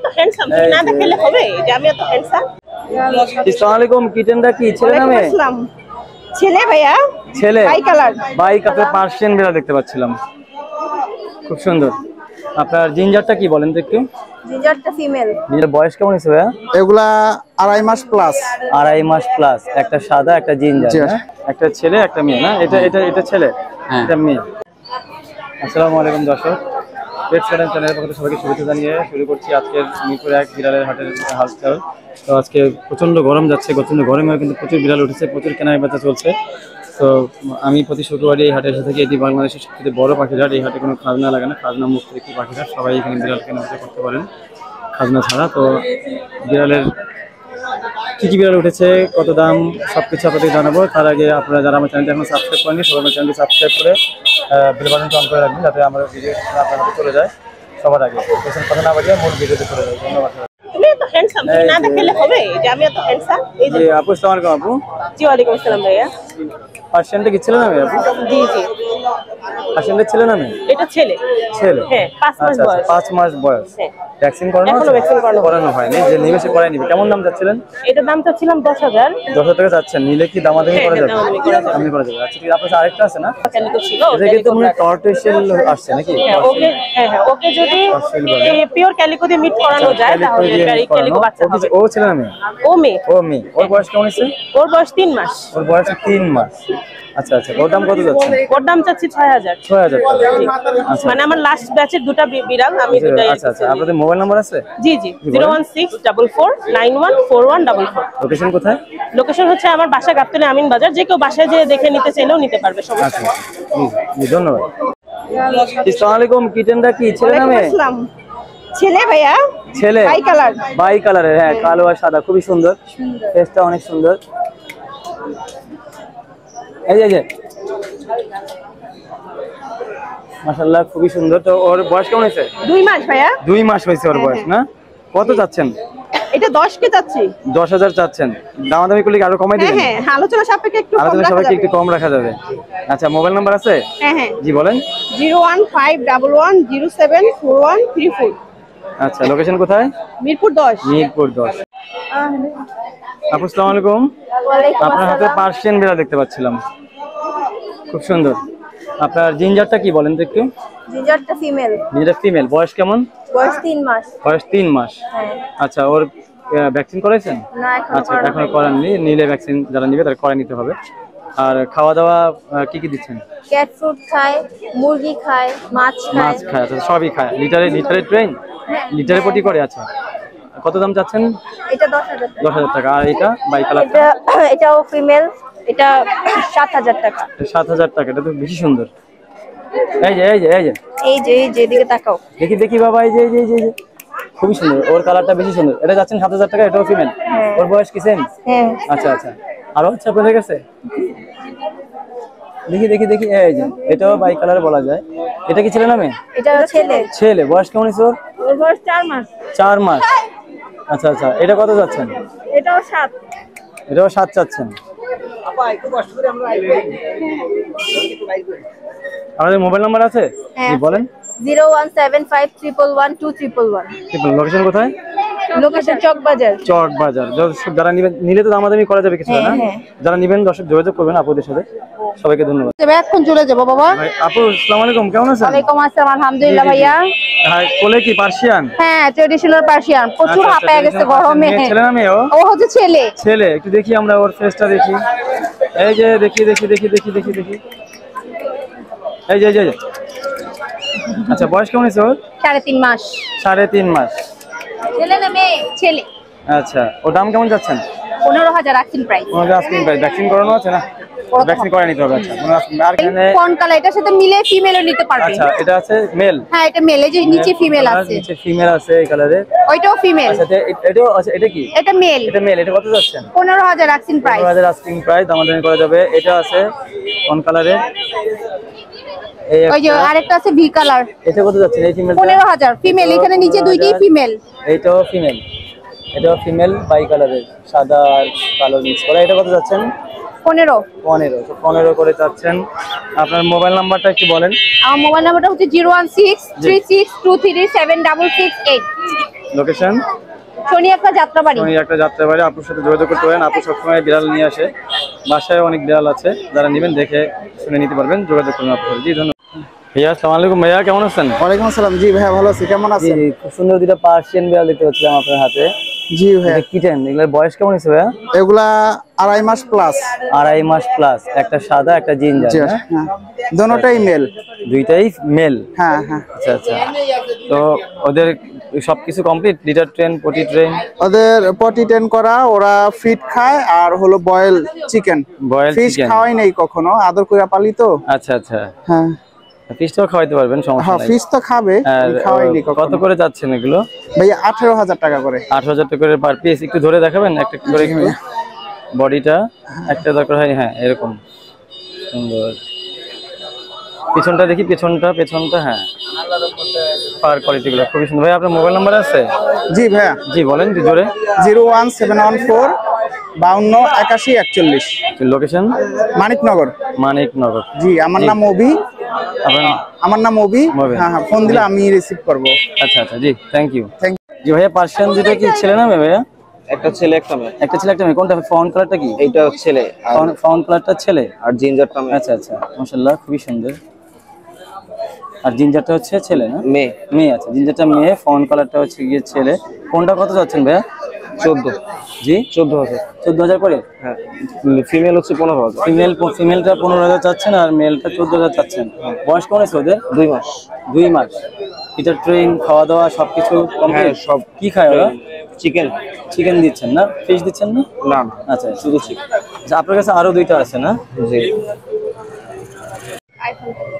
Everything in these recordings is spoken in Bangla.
তো হ্যান্ডসাম, না দেখালে হবে যে আমি এত হ্যান্ডসাম? আসসালামু আলাইকুম, কিটেনটা কি ছেলে নামে? আসসালাম। ছেলে ভাইয়া, ছেলে। Bicolour. Bicolour Persian বিড়াল দেখতে পাচ্ছিলাম, খুব সুন্দর। আপনার জিঞ্জারটা কি বলেন তো একটু? জিঞ্জারটা ফিমেল। জিঞ্জার বয়স কেমন হয়েছে ভাইয়া? এগুলা 2.5 মাস প্লাস। 2.5 মাস প্লাস। একটা সাদা, একটা জিঞ্জার, একটা ছেলে একটা মেয়ে না? এটা এটা এটা ছেলে, এটা মেয়ে। আসসালামু আলাইকুম দর্শক, পেটস গার্ডেন চ্যানেলের পক্ষ থেকে সবাইকে শুভেচ্ছা জানিয়ে শুরু করছি আজকের মিরপুর 1 বিড়ালের হাটের হালচাল। তো আজকে প্রচন্ড গরম যাচ্ছে, প্রচন্ড গরমে কিন্তু প্রচুর বিড়াল উঠেছে, প্রচুর কেনার বেচা চলছে। তো আমি প্রতি শুক্রবারই এই হাটে এসে থাকি। এটি বাংলাদেশের সবচেয়ে বড় পাখির হাট। এই হাটে কোনো খাজনা লাগে না, খাজনা মুক্ত একটি পাখির হাট। সবাই এখানে বিড়াল কেনাবেচা করতে পারেন খাজনা ছাড়া। তো বিড়ালের কী কী বিড়াল উঠেছে, কত দাম, সব কিছু আপনাদের জানাবো। তার আগে আপনারা যারা আমার চ্যানেলটি এখন সাবস্ক্রাইব করেনি, সবাই আমার চ্যানেলটি সাবস্ক্রাইব করে বেল বাটনটি অন করে রাখবেন, যাতে আমার ভিডিও আপনার হাতে চলে যায় সবার আগে। কথা না বাড়িয়ে মূল ভিডিওতে চলে যায়। ধন্যবাদ। তুমি এত হ্যান্ডসাম, না দেখালে হবে যে আমি এত হ্যান্ডসাম? এই যে আপু, আসসালামু আলাইকুম আপু। জি ওয়ালাইকুম আসসালাম ভাইয়া। পার্সিয়ানটা কি ছেলে নামে আপু? জি জি, পার্সিয়ানটা ছেলে নামে? এটা ছেলে। ছেলে, হ্যাঁ, 5 মাস বয়স। 5 মাস বয়স। হ্যাঁ। ভ্যাকসিন করানো? এখনো ভ্যাকসিন করানো হয়নি, যে নিবে সে করাই নিবে। কেমন দাম চাচ্ছিলেন? এটার দাম চাচ্ছিলাম 10,000। 10,000 টাকা চাচ্ছেন, নিলে কি দামাদামি করা যাবে? দামাদামি করা যাবে। দামাদামি করা যাবে। আচ্ছা ঠিক আছে, আপনার আরেকটা আছে না? ক্যালিকো ছিল, এটা কিন্তু মনে হয় টর্টোইশেল আসছে নাকি? হ্যাঁ ওকে, হ্যাঁ হ্যাঁ ওকে যদি পিওর ক্যালিকো দিয়ে মিট করানো যায় তাহলে ক্যালিকো বাচ্চা হবে। ও ছেলে না মেয়ে? ও মেয়ে। ও মেয়ে। ওর বয়স কেমন হয়েছে? ওর বয়স 3 মাস। ওর বয়স 3 মাস। আচ্ছা আচ্ছা, ওর দাম কত যাচ্ছে? ওর দাম চাচ্ছি 6,000। 6,000 টাকা। আচ্ছা মানে আমার লাস্ট ব্যাচের দুটো বিড়াল, আমি দুটাই। আচ্ছা আচ্ছা, আপনাদের মোবাইল নাম্বার আছে? জি জি, 01644914144। লোকেশন কোথায়? লোকেশন হচ্ছে আমার বাসা গাবতলী আমিন বাজার। যে কেউ বাসায় যেয়ে দেখে নিতে চাইলেও নিতে পারবে, সমস্যা আচ্ছা নেই। জি, ধন্যবাদ। আসসালামু আলাইকুম, কিটেনটা কি ছেলে নামে? আসসালাম। ছেলে ভাইয়া, ছেলে। Bicolour. বাই কালারের, হ্যাঁ, কালো আর সাদা, খুবই সুন্দর। ফেসটা অনেক সুন্দর। এই যে মাশাআল্লাহ, খুবই সুন্দর। তো ওর বয়স কেমন হয়েছে? 2 মাস ভাইয়া। 2 মাস হয়েছে ওর বয়স না? কত চাচ্ছেন? এটা 10 কে চাচ্ছি। 10,000 চাচ্ছেন। দামাদামি করলে কি আরো কমাই দিবেন? হ্যাঁ হ্যাঁ, আলোচনা সাপেক্ষে একটু কম আলোচনা রাখা সবাইকে যাবে। একটু কম রাখা যাবে। আচ্ছা, মোবাইল নাম্বার আছে? হ্যাঁ হ্যাঁ, জি বলেন। 01511074134। আচ্ছা, লোকেশন কোথায়? মিরপুর 10। মিরপুর 10। আপু, আসসালামু আলাইকুম। আপনার হাতে পার্সিয়ান বিড়াল দেখতে পাচ্ছিলাম, খুব সুন্দর। আপনার জিঞ্জারটা কি বলেন তো একটু? জিঞ্জারটা ফিমেল। Ginger female. বয়স কেমন? বয়স 3 মাস। বয়স 3 মাস। আচ্ছা, ওর ভ্যাকসিন করাইছেন? না এখন আচ্ছা, এখনো করাননি। নিলে ভ্যাকসিন যারা নিবে তারা করাই নিতে হবে। আর খাওয়া দাওয়া কি কি দিচ্ছেন? ক্যাট ফুড খায়, মুরগি খায়, মাছ মাছ খায়। আচ্ছা, সবই খায়। লিটারে ট্রেন, লিটারে পটি করে। আচ্ছা, কত দাম চাচ্ছেন? এটা 10,000 টাকা। 10,000 টাকা। আর এটা বাই কালার? এটাও ফিমেল, এটা 7,000 টাকা। 7,000 টাকা। এটা তো বেশি সুন্দর। এই যে যেদিকে তাকাও। দেখি বাবা, এই যে খুবই সুন্দর। ওর কালারটা বেশি সুন্দর। এটা যাচ্ছেন 7,000 টাকা। এটাও ফিমেল। ওর বয়স কি সেম? হ্যাঁ। আচ্ছা আচ্ছা, আরো আচ্ছা আপনাদের কাছে দেখি। এই যে এটাও বাই কালার বলা যায়। এটা কি ছেলে নামে? এটা ছেলে। ছেলে। বয়স কেমন হয়েছে ওর? ওর বয়স 4 মাস। 4 মাস। আচ্ছা আচ্ছা, এটা কত যাচ্ছেন? এটাও 7। এটাও 7 চাচ্ছেন। আমাদের মোবাইল নাম্বার আছে? জি বলেন। 01753112311। লোকেশন কোথায়? লোকেশন চকবাজার। চকবাজার। যারা নিলে তো দামাদামি করা যাবে কিছু না? যারা নিবেন দর্শক যোগাযোগ করবেন আপুদের সাথে। সবাইকে ধন্যবাদ। এখন চলে যাবো বাবা। আপু, আসসালামু আলাইকুম, কেমন আছেন? ওয়ালাইকুম আসসালাম, আলহামদুলিল্লাহ ভাইয়া। হ্যাঁ, কোলে কি পার্সিয়ান? হ্যাঁ, ট্রেডিশনাল পার্সিয়ান। প্রচুর হাঁপায় গেছে গরমে। ছেলে না মেয়ে? ও হচ্ছে ছেলে। ছেলে। একটু দেখি আমরা ওর ফেসটা দেখি। এই যে দেখি। এই যে আচ্ছা, বয়স কেমন হয়েছে ওর? 3.5 মাস। 3.5 মাস। ছেলে না মেয়ে? ছেলে। আচ্ছা, ওর দাম কেমন যাচ্ছেন? 15,000 আস্কিং প্রাইস। ভ্যাকসিন করানো আছে না? ভ্যাকসিন করাই নিতে হবে। আচ্ছা, আর কোন কালার? এটার সাথে মিলে ফিমেলও নিতে পারবে। আচ্ছা, এটা আছে মেল? হ্যাঁ, এটা মেল। এই যে নিচে ফিমেল আছে। নিচে ফিমেল আছে এই কালারে। ওইটাও ফিমেল। আচ্ছা, এটাও আছে। এটা কি? এটা মেল। এটা মেল। এটা কত যাচ্ছেন? 15,000 আস্কিং প্রাইস। 15,000 asking price. দামাদামি করা যাবে। এটা আছে কোন কালারে? ওই যে আরেকটা আছে ভি কালার। এটা কত যাচ্ছে? এই ফিমেলটা 15,000 ফিমেল। এখানে নিচে দুইটাই ফিমেল। এইটাও ফিমেল। এটাও ফিমেল, বাই কালারের, সাদা আর কালো মিক্স করা। এটা কত যাচ্ছেন? 15। 15 করে চাচ্ছেন। আপনার মোবাইল নাম্বারটা একটু বলেন। আমার মোবাইল নাম্বারটা হচ্ছে 01636237668। লোকেশন শনিয়াকা যাত্রাবাড়ি। একটা যাত্রাবাড়ি। আপুর সাথে যোগাযোগ করতে পারেন। আপু সবসময় বিড়াল নিয়ে আসে, বাসায় অনেক বিড়াল আছে, যারা নেবেন দেখে শুনে নিতে পারবেন, যোগাযোগ করুন আপুর সাথে। জি ধন্যবাদ ভাইয়া। আসসালামু আলাইকুম ভাইয়া, কেমন আছেন? ওয়ালাইকুম আসসালাম। জি ভাইয়া ভালো আছি, কেমন আছেন? খুব সুন্দর দুটো পার্সিয়ান বিড়াল দেখতে পাচ্ছিলাম আপনার হাতে। জি ভাইয়া। কিটেন, এগুলোর বয়স কেমন হয়েছে ভাইয়া? এগুলা 2.5 মাস প্লাস। 2.5 মাস প্লাস। একটা সাদা একটা জিঞ্জার, হ্যাঁ দুটোটাই মেল। দুইটাই মেল? হ্যাঁ হ্যাঁ। আচ্ছা আচ্ছা। তো ওদের সবকিছু complete? Litre train, potty train? ওদের পটি ট্রেন করা, ওরা ফিট খায় আর হলো বয়েল চিকেন। ফিশ খাওয়াই নেই কখনো, আদর করে পালি তো। আচ্ছা আচ্ছা। হ্যাঁ ফিশটাও খাওয়াইতে পারবেন, সমস্যা হ্যাঁ নাই। ফিশ তো খাবে, খাওয়াইনি কখনো। কত করে যাচ্ছেন এগুলো? ভাইয়া 18,000 টাকা করে। 18,000 টাকা করে পার পিস। একটু ধরে দেখাবেন একটা করে একটু বডিটা, একটা দরকার হয়। হ্যাঁ এরকম সুন্দর। পিছনটা দেখি, পেছনটা হ্যাঁ পার কোয়ালিটি গুলো খুবই সুন্দর। ভাই আপনার মোবাইল নাম্বার আছে? জি ভাইয়া। জি বলেন জোরে। 01714 52 81 41। লোকেশন মানিকনগর। মানিকনগর। জি আমার নাম অভি। হ্যাঁ হ্যাঁ, ফোন দিলে আমি রিসিভ করব। আচ্ছা আচ্ছা, জি থ্যাংক ইউ। থ্যাংক জি ভাইয়া, পার্সিয়ান দুটো কি ছেলে না মেয়ে ভাইয়া? একটা ছেলে একটা মেয়ে। একটা ছেলে একটা মেয়ে। কোনটা ফাউন্ড কালারটা কি? এইটা ছেলে ফাউন্ড কালারটা ছেলে আর জিঞ্জারটা মেয়ে। আচ্ছা আচ্ছা, মাশাআল্লাহ খুবই সুন্দর। আর জিঞ্জারটা হচ্ছে ছেলে না? মেয়ে। মেয়ে। আচ্ছা, জিঞ্জারটা মেয়ে, ফাউন্ড কালারটা হচ্ছে গিয়ে ছেলে। কোনটা কত যাচ্ছেন ভাইয়া? 14। জি 14,000। 14,000 করে? হ্যাঁ। ফিমেল হচ্ছে 15,000। ফিমেলটা 15,000 চাচ্ছেন আর মেলটা 14,000 চাচ্ছেন। বয়স কেমন আছে ওদের? 2 মাস। 2 মাস। লিটার ট্রেন, খাওয়া দাওয়া সবকিছু কমপ্লিট? সব। কি খায় ওরা? চিকেন। চিকেন দিচ্ছেন না? ফিশ দিচ্ছেন না? না। আচ্ছা, শুধু চিকেন। আচ্ছা, আপনার কাছে আরো দুইটা আছে না? জি।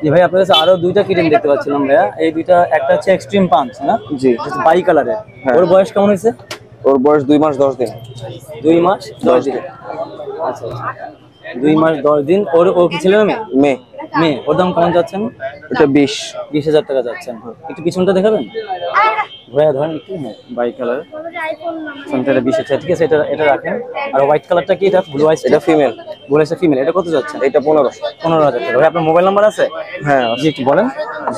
জি ভাই, আপনার কাছে আরো দুইটা কিটেন দেখতে পাচ্ছিলাম ভাইয়া। এই দুইটা, একটা হচ্ছে এক্সট্রিম পাঞ্চ না? জি। বাই কালারের। ওর বয়স কেমন হয়েছে? ওর বয়স 2 মাস 10 দিন। 2 মাস 10 দিন। আচ্ছা আচ্ছা, 2 মাস 10 দিন। ও কি ছিল না? মেয়ে। মেয়ে। ওর দাম কেমন যাচ্ছেন? এটা 20,000 টাকা যাচ্ছেন। একটু পিছনটা দেখাবেন ভাইয়া, ধরেন একটু। হ্যাঁ, বাই কালার। পিছনটা 20,000। ঠিক আছে, এটা রাখেন। আর হোয়াইট কালারটা কি? এটা ব্লু আইস। এটা ফিমেল। Blue আইসটা female. এটা কত যাচ্ছে? এটা 15। 15,000 টাকা। ভাই আপনার মোবাইল নাম্বার আছে? হ্যাঁ। জি একটু বলেন।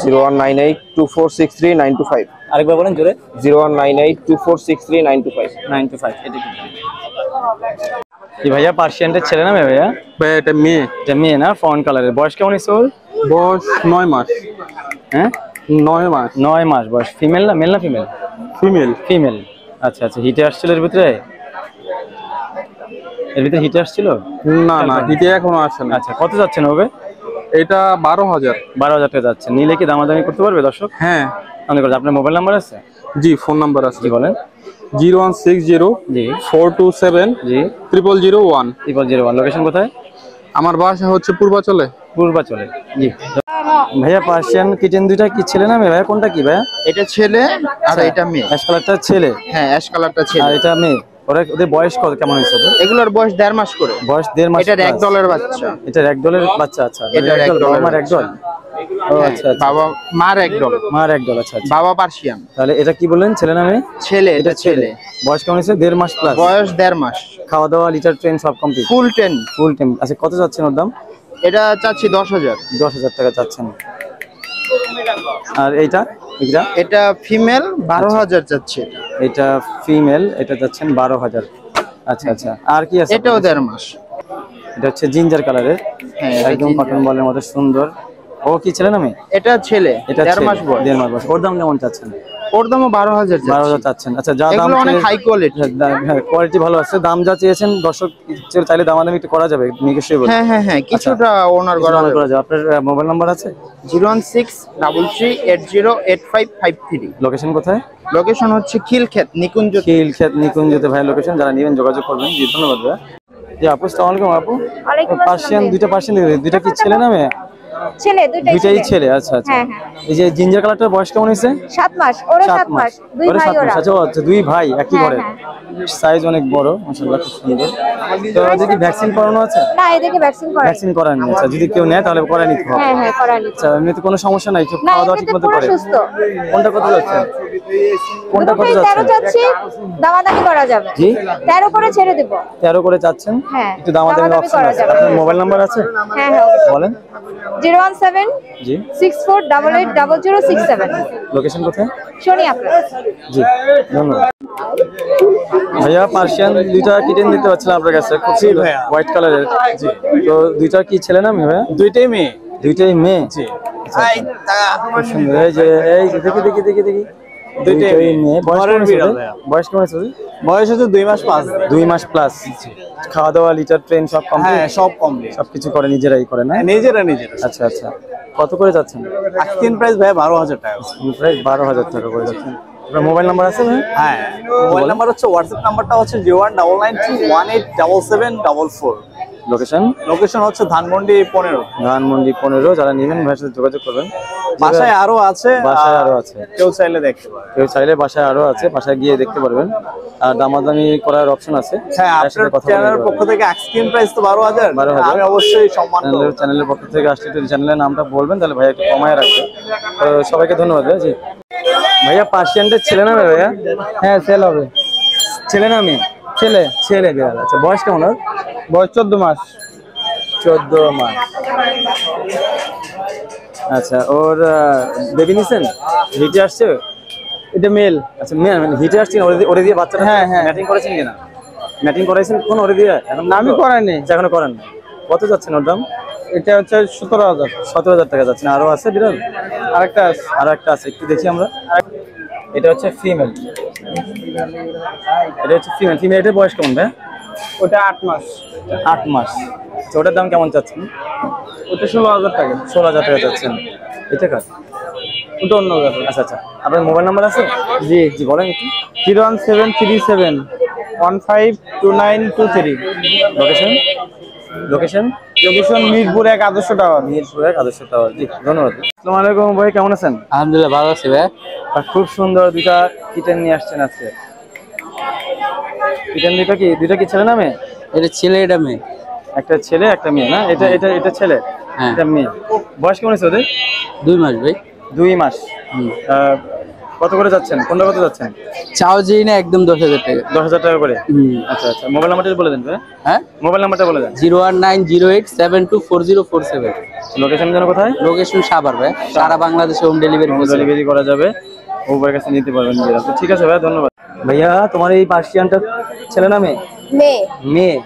01982463 আরেকবার বলেন জোরে। 01982463 925। এটা কি ভাইয়া, পার্সিয়ানটা ছেলে না মেয়ে ভাইয়া? ভাই এটা মেয়ে। এটা মেয়ে না? ফাউন্ড কালারের। বয়স কেমন হয়েছে ওর? বয়স 9 মাস। হ্যাঁ 9 মাস। 9 মাস বয়স। ফিমেল না মেল না ফিমেল? ফিমেল। ফিমেল। আচ্ছা আচ্ছা। হিটে আসছিল এর ভিতরে হিটে আসছিল? না না, হিটে এখনো আসে না। আচ্ছা, কত যাচ্ছেন হবে? এটা 12,000। 12,000 টাকা যাচ্ছে। নিলে কি দামাদামি করতে পারবে দর্শক? হ্যাঁ। আপনার মোবাইল নাম্বার আছে? জি ফোন নাম্বার আছে। জি বলেন। 0160 জি 427 জি 0001। 0001। লোকেশন কোথায়? আমার বাসা হচ্ছে পূর্বাচলে। পূর্বাচলে। জি ভাইয়া, পার্সিয়ান কিটেন দুইটা কি ছেলে না মেয়ে ভাইয়া? কোনটা কি ভাইয়া? এটা ছেলে আর এটা মেয়ে। অ্যাশ কালারটা ছেলে। হ্যাঁ অ্যাশ কালারটা আর ছেলে। এটা মেয়ে। ওদের বয়স কত কেমন হয়েছে? এগুলোর বয়স 1.5 মাস করে। বয়স 1.5 মাস। এটা র‍্যাগডলের বাচ্চা। এটা র‍্যাগডলের বাচ্চা। আচ্ছা, এটা আমার র‍্যাগডল। ও আচ্ছা আচ্ছা। বাবা মা র‍্যাগডল। মা র‍্যাগডল। আচ্ছা আচ্ছা। বাবা পার্সিয়ান। তাহলে এটা কি বললেন, ছেলে না মেয়ে? ছেলে। এটা ছেলে। বয়স কেমন হয়েছে? 1.5 মাস প্লাস। বয়স 1.5 মাস। খাওয়া দাওয়া, লিটার ট্রেন সব কমপ্লিট? Full ten. আচ্ছা, কত যাচ্ছেন ওর দাম? এটা চাচ্ছি 10,000। 10,000 টাকা চাচ্ছেন। আর এটা ফিমেল 12,000 যাচ্ছে। এটা ফিমেল, এটা যাচ্ছেন 12,000। আচ্ছা আচ্ছা। আর কি আছে? এটাও 1.5 মাস। এটা হচ্ছে জিঞ্জার কালারের। হ্যাঁ একদম কটন বলের মতো সুন্দর। ও কি ছেলে না মেয়ে? এটা ছেলে। এটা 1.5 মাস বয়স। 1.5 মাস বয়স। ওর দাম কেমন চাচ্ছেন? ওর দামও 12,000 যাচ্ছে। 12,000 চাচ্ছেন। আচ্ছা, যা দাম এগুলো অনেক হাই কোয়ালিটি। হ্যাঁ, কোয়ালিটি ভালো আছে। দাম যা চেয়েছেন দর্শক চাইলে দামাদামি একটু করা যাবে, নিশ্চয়ই বলুন। হ্যাঁ কিছুটা ওনার করা যাবে। আপনার মোবাইল নাম্বার আছে? 01633808553। লোকেশন কোথায়? লোকেশন হচ্ছে খিলক্ষেত নিকুঞ্জতে ভাই লোকেশন। যারা নেবেন যোগাযোগ করবেন। জি ধন্যবাদ ভাই। জি আপু, আসসালামু আলাইকুম আপু। পার্সিয়ান দুইটা দুইটা কি ছেলে না মেয়ে? ছেলে। দুইটাই ছেলে। আচ্ছা আচ্ছা। এই যে জিঞ্জার কালারটার বয়স কেমন হয়েছে? 7 মাস। ওরা 7 মাস। দুই ভাই ওরা। আচ্ছা, দুই ভাই একই ঘরে। সাইজ অনেক বড়, মাশাআল্লাহ খুব সুন্দর। তো যদি ভ্যাকসিন করানো আছে? না, এদেরকে ভ্যাকসিন করাই। ভ্যাকসিন করানো আছে, যদি কেউ নেয় তাহলে করাই নিতে হবে। হ্যাঁ করাই নিতে। আচ্ছা, এমনিতে কোনো সমস্যা নাই, না, খাওয়া দাওয়া এমনিতে ঠিকমতো পুরো করে? সুস্থ। কোনটা কত যাচ্ছে? কোনটা কত 13 যাচ্ছে? চাচ্ছি, দামাদামি করা যাবে। জি 13 করে ছেড়ে দেব। 13 করে চাচ্ছেন? হ্যাঁ, একটু দামাদামি দামাদামি অপশন করা আছে। যাবে। আপনার মোবাইল নাম্বার আছে? হ্যাঁ অবশ্যই। বলেন। 017 জি 64880067। লোকেশন কোথায়? শনি আপনার। জি ধন্যবাদ। ভাইয়া পার্সিয়ান দুইটা কিটেন দিতে পারছিলাম আপনার কাছে, খুব ভাইয়া হোয়াইট কালারের। জি, তো দুইটা কি ছেলে না মেয়ে ভাইয়া? দুইটাই মেয়ে। দুইটাই মেয়ে? জি। খুব সুন্দর। এই যে দেখি দুইটাই মেয়ে। বয়স কেমন আছে? বয়স হচ্ছে 2 মাস 5 দিন। 2 মাস প্লাস। খাওয়া দাওয়া, লিটার, ট্রেন সব কমপ্লিট? হ্যাঁ সব কমপ্লিট। সবকিছু করে নিজেরাই করে না? নিজেরা। আচ্ছা আচ্ছা, কত করে যাচ্ছেন? আজকের প্রাইস ভাই 12,000 টাকা। প্রায় 12,000 টাকা করে যাচ্ছেন। আপনার মোবাইল নাম্বার আছে ভাই? হ্যাঁ, মোবাইল নাম্বার হচ্ছে, হোয়াটসঅ্যাপ নাম্বারটা হচ্ছে 0199218774। লোকেশন হচ্ছে ধানমন্ডি 15। ধানমন্ডি 15। যারা নেবেন ভাইয়ের সাথে যোগাযোগ করবেন। বাসায় আরো আছে, কেউ চাইলে দেখতে পারে। বাসায় আরো আছে, বাসায় গিয়ে দেখতে পারবেন। আর দামাদামি করার অপশন আছে। হ্যাঁ, আপনার চ্যানেলের পক্ষ থেকে আজকের প্রাইস তো 12,000। আমি অবশ্যই সম্মান করব। চ্যানেলের পক্ষ থেকে আসলে একটু চ্যানেলের নামটা বলবেন, তাহলে ভাইয়া একটু কমায় রাখবে। তো সবাইকে ধন্যবাদ ভাইয়া। জি ভাইয়া, পার্সিয়ানদের ছেলে না মেয়ে ভাইয়া? হ্যাঁ সেল হবে। ছেলে না মেয়ে? ছেলে বিড়াল। আচ্ছা, বয়স কেমন ওর? বয়স 14 মাস। 14 মাস। আচ্ছা, ওর বেবি নিছেন? হিটে আসছে? এটা মেল। আচ্ছা, হিটে আসছে ওরে দিয়ে বাচ্চাটা? হ্যাঁ ম্যাটিং করেছেন কিনা? ম্যাটিং করাইছেন কোন ওরে দিয়ে? এখন আমি করাইনি। এখনো করেন না? কত যাচ্ছেন ওর দাম? এটা হচ্ছে 17,000। 17,000 টাকা যাচ্ছে। আরো আছে বিড়াল? আরেকটা আছে। একটু দেখি আমরা। এটা হচ্ছে ফিমেল। এটার বয়স কেমন ভাই? ওটা 8 মাস। 8 মাস। আচ্ছা, ওটার দাম কেমন চাচ্ছেন? ওটা 16,000 টাকা। 16,000 টাকা চাচ্ছেন। এটা কার? ওটা অন্য ব্যাপার। আচ্ছা আচ্ছা, আপনার মোবাইল নাম্বার আছে? জি বলেন একটু। 01737152923। লোকেশন মিরপুর 1 আদর্শ টাওয়ার। জি ধন্যবাদ। আসসালামু আলাইকুম ভাই, কেমন আছেন? আলহামদুলিল্লাহ ভালো আছি ভাই। খুব সুন্দর দুইটা কিটেন নিয়ে আসছেন আজকে। কিটেন দুইটা কি ছেলে না মেয়ে? এটা ছেলে, এটা মেয়ে। একটা ছেলে একটা মেয়ে না? এটা ছেলে, এটা মেয়ে। বয়স কেমন আছে ওদের? 2 মাস ভাই। 2 মাস। কত করে যাচ্ছেন? কোনটা কত যাচ্ছেন? চাও জি না, একদম 10,000 টাকা। 10,000 টাকা করে? আচ্ছা আচ্ছা, মোবাইল নাম্বারটা বলে দেন ভাই। হ্যাঁ, মোবাইল নাম্বারটা বলে দেন। 01908724047। লোকেশন যেন কোথায়? লোকেশন সাভার ভাই। সারা বাংলাদেশে হোম ডেলিভারি করা যাবে, ওভার কাছে নিতে পারবেন। ঠিক আছে ভাই, ধন্যবাদ। ভাইয়া, তোমার এই পার্সিয়ানটা ছেলে না মেয়ে? মেয়ে।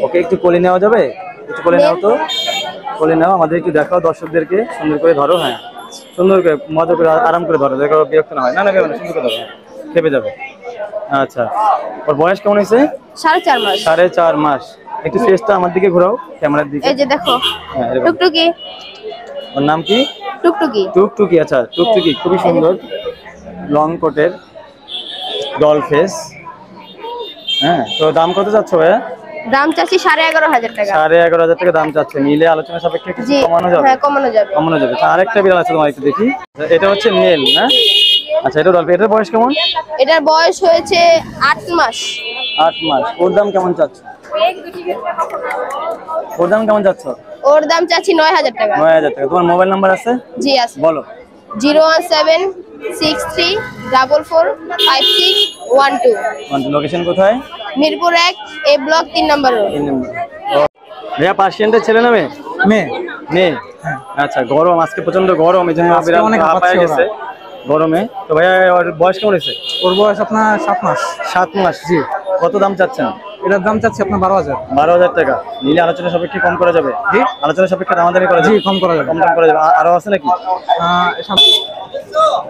ওকে একটু কোলে নেওয়া যাবে? একটু কোলে নাও তো। কোলে নাও, আমাদের একটু দেখাও দর্শকদেরকে। সুন্দর করে ধরো। হ্যাঁ, সুন্দর করে মজা করে আরাম করে ধরো, দেখো বিরক্ত না হয়। না সুন্দর করে ধরো, খেপে যাবে। আচ্ছা, ওর বয়স কেমন হয়েছে? 4.5 মাস। 4.5 মাস। একটু ফেসটা আমার দিকে ঘোরাও, ক্যামেরার দিকে। এই যে দেখো, হ্যাঁ, টুকটুকি। ওর নাম কি? টুকটুকি। আচ্ছা, টুকটুকি খুবই সুন্দর, লং কোটের, ডল ফেস। হ্যাঁ, তো দাম কত যাচ্ছে ভাইয়া? দাম চাচ্ছি 11,500 টাকা। 11,500 টাকা দাম চাচ্ছে। নিলে আলোচনা সাপেক্ষে কিছু কমানো যাবে? হ্যাঁ, কমানো যাবে। আরেকটা বিড়াল আছে তোমার, একটু দেখি। এটা হচ্ছে মেল না? আচ্ছা, এটা ডল। এটার বয়স কেমন? এটার বয়স হয়েছে 8 মাস। 8 মাস। ওর দাম কেমন চাচ্ছ? ওর দাম চাচ্ছি 9,000 টাকা। 9,000 টাকা। তোমার মোবাইল নাম্বার আছে? জি আছে। বলো। 01763445612। লোকেশন কোথায়? মিরপুর 1 এ ব্লক 3 নম্বর রোড। ভাইয়া, পার্সিয়ানটা ছেলে না মেয়ে? মেয়ে। আচ্ছা, গরম আজকে, প্রচন্ড গরম, এই জন্য অনেক হাঁপায় গেছে গরমে। তো ভাইয়া, ওর বয়স কেমন হয়েছে? ওর বয়স আপনার 7 মাস। 7 মাস। জি। কত দাম চাচ্ছেন? এটার দাম চাচ্ছি আপনার 12,000। 12,000 টাকা। নিলে আলোচনা সাপেক্ষে কম করা যাবে? জি, আলোচনা সাপেক্ষে দামাদামি করা যাবে? কম করা যাবে। আরো আছে নাকি?